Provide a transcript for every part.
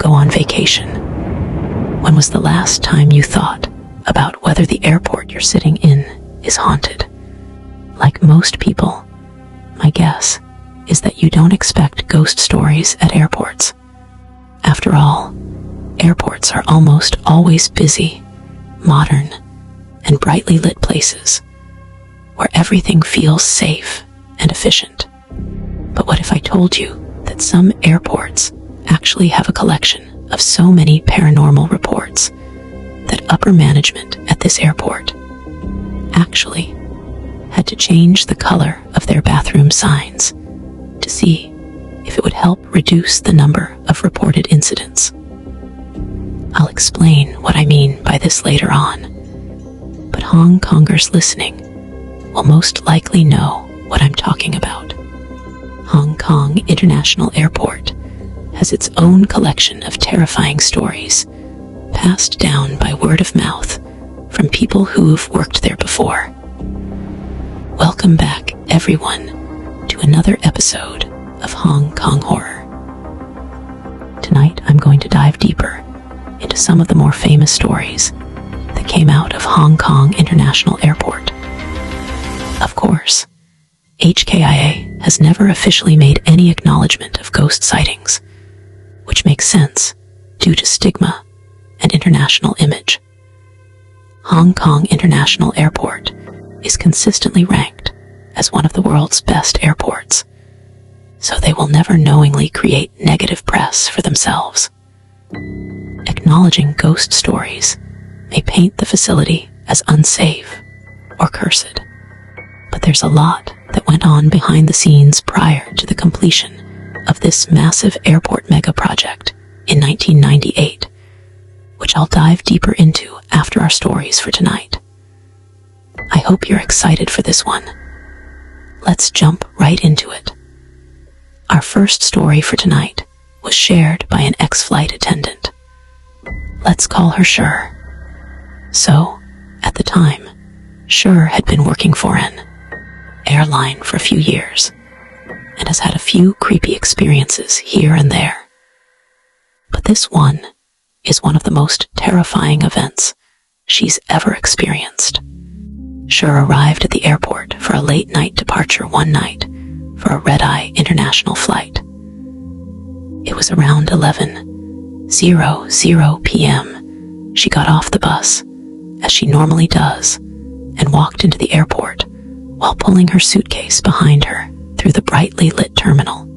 go on vacation? When was the last time you thought about whether the airport you're sitting in is haunted? Like most people, my guess is that you don't expect ghost stories at airports. After all, airports are almost always busy, modern, and brightly lit places where everything feels safe and efficient. But what if I told you that some airports actually have a collection of so many paranormal reports that upper management at this airport actually had to change the color of their bathroom signs to see if it would help reduce the number of reported incidents? I'll explain what I mean by this later on, but Hong Kongers listening will most likely know what I'm talking about. Hong Kong International Airport has its own collection of terrifying stories passed down by word of mouth from people who've worked there before. Welcome back, everyone, to another episode of Hong Kong Horror. Tonight, I'm going to dive deeper into some of the more famous stories that came out of Hong Kong International Airport. Of course, HKIA has never officially made any acknowledgement of ghost sightings, which makes sense due to stigma and international image. Hong Kong International Airport is consistently ranked as one of the world's best airports, so they will never knowingly create negative press for themselves. Acknowledging ghost stories may paint the facility as unsafe or cursed, but there's a lot that went on behind the scenes prior to the completion of this massive airport mega project in 1998, which I'll dive deeper into after our stories for tonight. I hope you're excited for this one. Let's jump right into it. Our first story for tonight was shared by an ex-flight attendant. Let's call her Sher. So, at the time, Sher had been working for an airline for a few years and has had a few creepy experiences here and there. But this one is one of the most terrifying events she's ever experienced. Sher arrived at the airport for a late-night departure one night for a red-eye international flight. It was around 11:00 p.m. She got off the bus, as she normally does, and walked into the airport while pulling her suitcase behind her through the brightly lit terminal.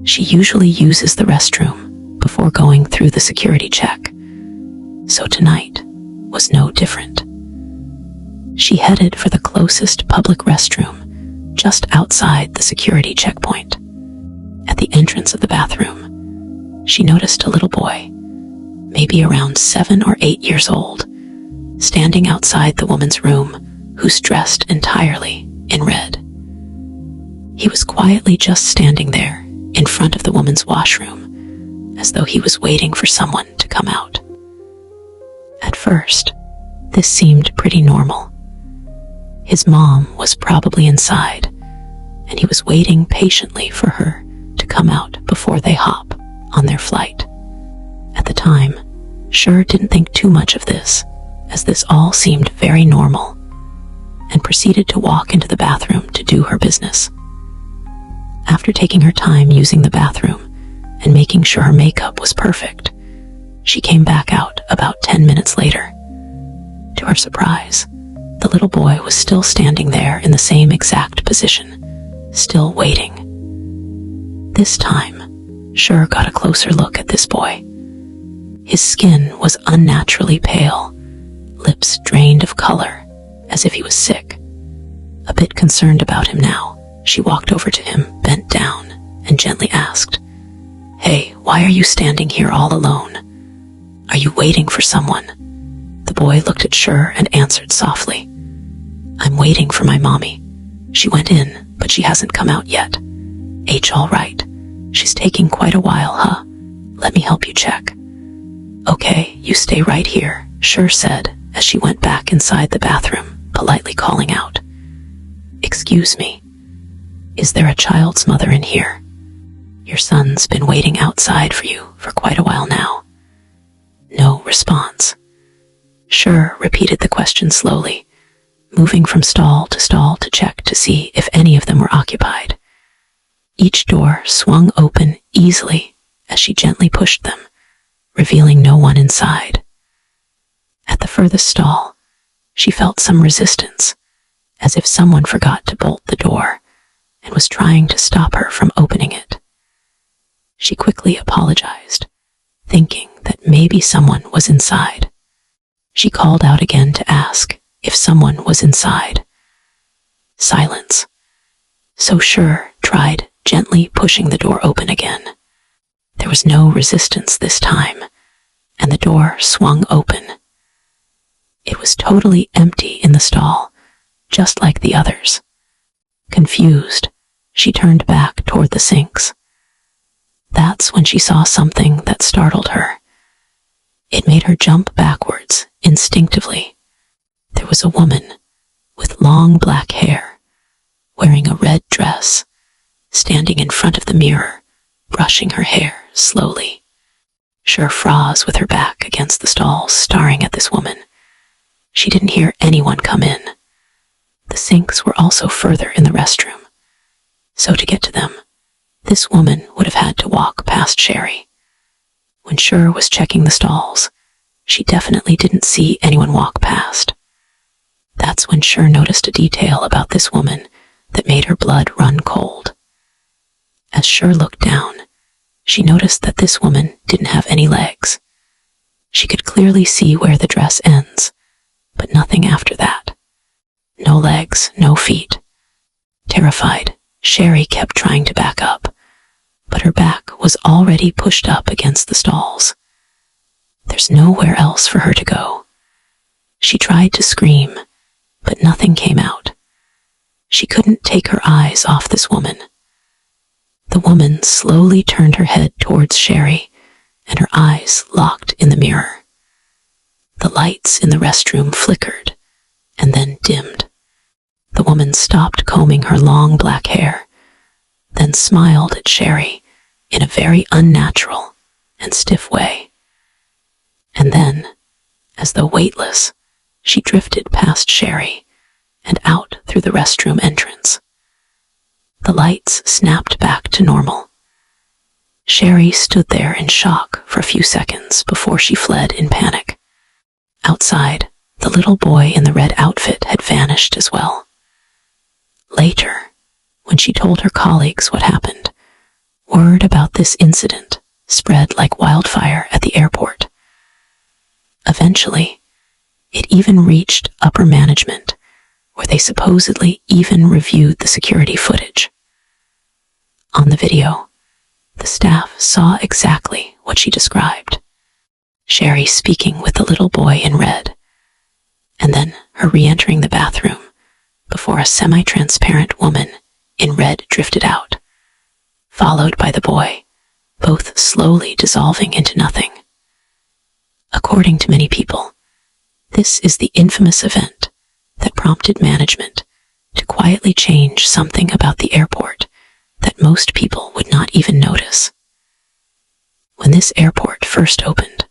She usually uses the restroom before going through the security check, so tonight was no different. She headed for the closest public restroom just outside the security checkpoint. At the entrance of the bathroom, she noticed a little boy, maybe around 7 or 8 years old, standing outside the woman's room, who's dressed entirely in red. He was quietly just standing there in front of the woman's washroom, as though he was waiting for someone to come out. At first, this seemed pretty normal. His mom was probably inside, and he was waiting patiently for her to come out before they hop on their flight. At the time, Sher didn't think too much of this, as this all seemed very normal, and proceeded to walk into the bathroom to do her business. After taking her time using the bathroom and making sure her makeup was perfect, she came back out about 10 minutes later. To her surprise, the little boy was still standing there in the same exact position, still waiting. This time, Sher got a closer look at this boy. His skin was unnaturally pale, lips drained of color, as if he was sick. A bit concerned about him now, she walked over to him, bent down, and gently asked, "Hey, why are you standing here all alone? Are you waiting for someone?" The boy looked at Sher and answered softly, "I'm waiting for my mommy. She went in, but she hasn't come out yet." All right. She's taking quite a while, huh? Let me help you check." "Okay, you stay right here," Sher said as she went back inside the bathroom, politely calling out, "Excuse me, is there a child's mother in here?" Your son's been waiting outside for you for quite a while now." No response. Schur repeated the question slowly, moving from stall to check to see if any of them were occupied. Each door swung open easily as she gently pushed them, revealing no one inside. At the furthest stall, she felt some resistance, as if someone forgot to bolt the door and was trying to stop her from opening it. She quickly apologized, thinking that maybe someone was inside. She called out again to ask if someone was inside. Silence. So Schur tried gently pushing the door open again. There was no resistance this time, and the door swung open. It was totally empty in the stall, just like the others. Confused, she turned back toward the sinks. That's when she saw something that startled her. It made her jump backwards instinctively. There was a woman with long black hair, wearing a red dress, standing in front of the mirror, brushing her hair slowly. Schur froze with her back against the stalls, staring at this woman. She didn't hear anyone come in. The sinks were also further in the restroom, so to get to them, this woman would have had to walk past Sherry. When Schur was checking the stalls, she definitely didn't see anyone walk past. That's when Schur noticed a detail about this woman that made her blood run cold. As Schur looked down, she noticed that this woman didn't have any legs. She could clearly see where the dress ends, but nothing after that. No legs, no feet. Terrified, Sherry kept trying to back up, but her back was already pushed up against the stalls. There's nowhere else for her to go. She tried to scream, but nothing came out. She couldn't take her eyes off this woman. The woman slowly turned her head towards Sherry, and her eyes locked in the mirror. The lights in the restroom flickered and then dimmed. The woman stopped combing her long black hair, then smiled at Sherry in a very unnatural and stiff way. And then, as though weightless, she drifted past Sherry and out through the restroom entrance. The lights snapped back to normal. Sherry stood there in shock for a few seconds before she fled in panic. Outside, the little boy in the red outfit had vanished as well. Later, when she told her colleagues what happened, word about this incident spread like wildfire at the airport. Eventually, it even reached upper management, where they supposedly even reviewed the security footage. On the video, the staff saw exactly what she described. Sherry speaking with the little boy in red, and then her re-entering the bathroom before a semi-transparent woman in red drifted out, followed by the boy, both slowly dissolving into nothing. According to many people, this is the infamous event that prompted management to quietly change something about the airport that most people would not even notice. When this airport first opened,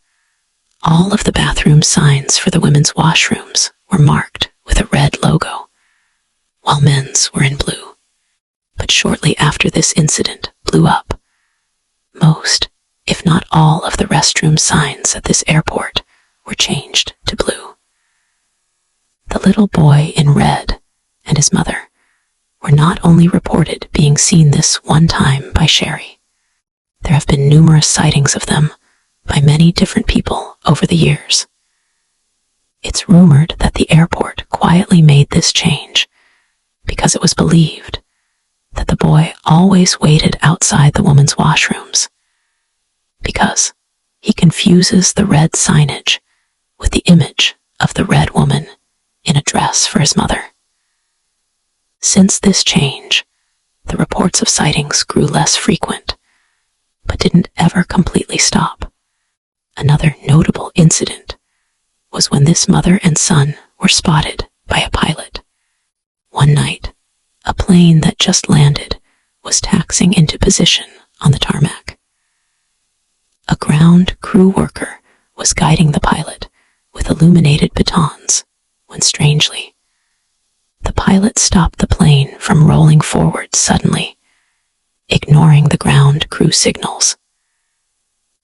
all of the bathroom signs for the women's washrooms were marked with a red logo, while men's were in blue. But shortly after this incident blew up, most, if not all, of the restroom signs at this airport were changed to blue. The little boy in red and his mother were not only reported being seen this one time by Sherry. There have been numerous sightings of them by many different people over the years. It's rumored that the airport quietly made this change because it was believed that the boy always waited outside the woman's washrooms, because he confuses the red signage with the image of the red woman in a dress for his mother. Since this change, the reports of sightings grew less frequent, but didn't ever completely stop. Another notable incident was when this mother and son were spotted by a pilot. One night, a plane that just landed was taxiing into position on the tarmac. A ground crew worker was guiding the pilot with illuminated batons when, strangely, the pilot stopped the plane from rolling forward suddenly, ignoring the ground crew signals.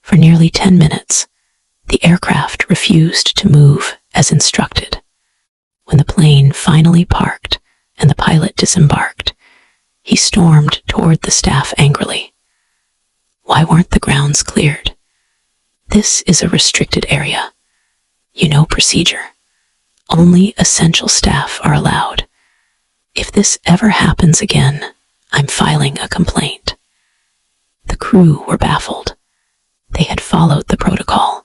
For nearly 10 minutes, the aircraft refused to move as instructed. When the plane finally parked and the pilot disembarked, he stormed toward the staff angrily. Why weren't the grounds cleared? This is a restricted area. You know procedure. Only essential staff are allowed. If this ever happens again, I'm filing a complaint. The crew were baffled. They had followed the protocol.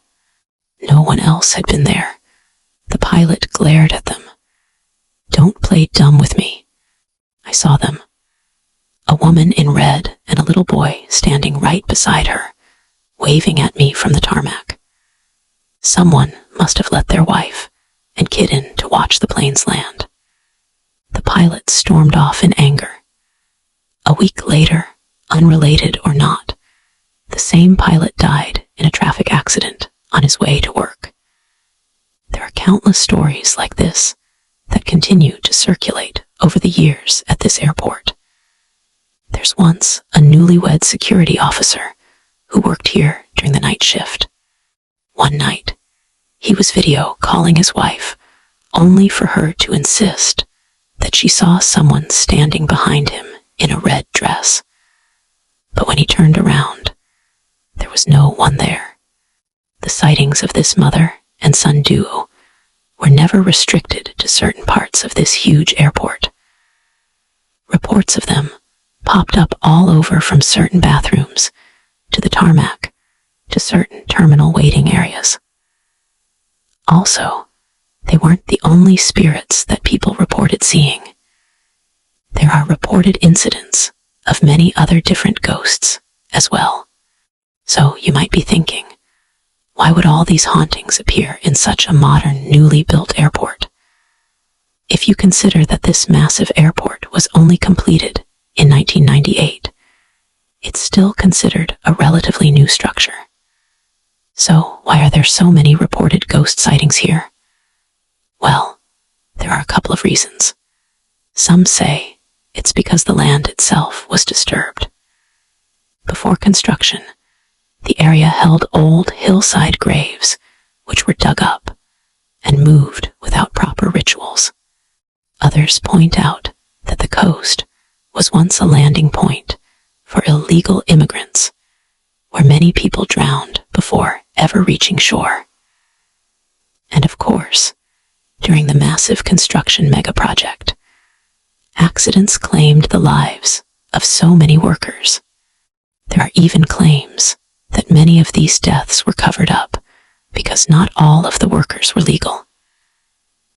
No one else had been there. The pilot glared at them. Don't play dumb with me. I saw them. A woman in red and a little boy standing right beside her, waving at me from the tarmac. Someone must have let their wife and kid in to watch the planes land. The pilot stormed off in anger. A week later, unrelated or not, the same pilot died in a traffic accident on his way to work. There are countless stories like this that continue to circulate over the years at this airport. There's once a newlywed security officer who worked here during the night shift. One night, he was video calling his wife, only for her to insist that she saw someone standing behind him in a red dress. But when he turned around, there was no one there. The sightings of this mother and son duo were never restricted to certain parts of this huge airport. Reports of them popped up all over, from certain bathrooms to the tarmac to certain terminal waiting areas. Also, they weren't the only spirits that people reported seeing. There are reported incidents of many other different ghosts as well. So you might be thinking, why would all these hauntings appear in such a modern, newly built airport? If you consider that this massive airport was only completed in 1998, it's still considered a relatively new structure. So why are there so many reported ghost sightings here? Well, there are a couple of reasons. Some say it's because the land itself was disturbed. Before construction, the area held old hillside graves, which were dug up and moved without proper rituals. Others point out that the coast was once a landing point for illegal immigrants, where many people drowned before ever reaching shore. And of course, during the massive construction megaproject, accidents claimed the lives of so many workers. There are even claims that many of these deaths were covered up because not all of the workers were legal.